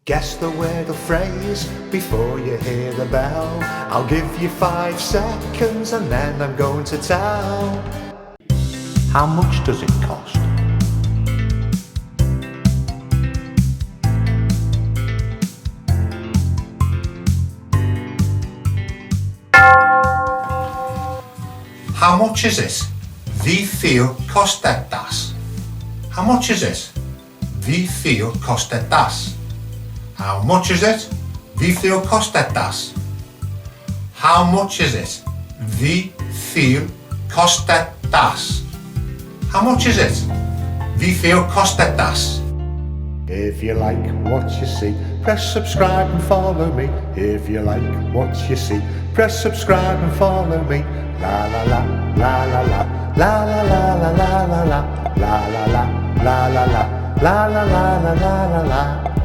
Guess the word or phrase before you hear the bell. I'll give you 5 seconds and then I'm going to tell. How much does it cost? How much is it? Wie viel kostet das? How much is it? Wie viel kostet das? How much is it? Wie viel kostet das? How much is it? Wie viel kostet das? How much is it? Wie viel kostet das? If you like what you see, press subscribe and follow me. If you like what you see, press subscribe and follow me. La la la, la la la, la la la la la la la, la la la, la la la, la la la la la la.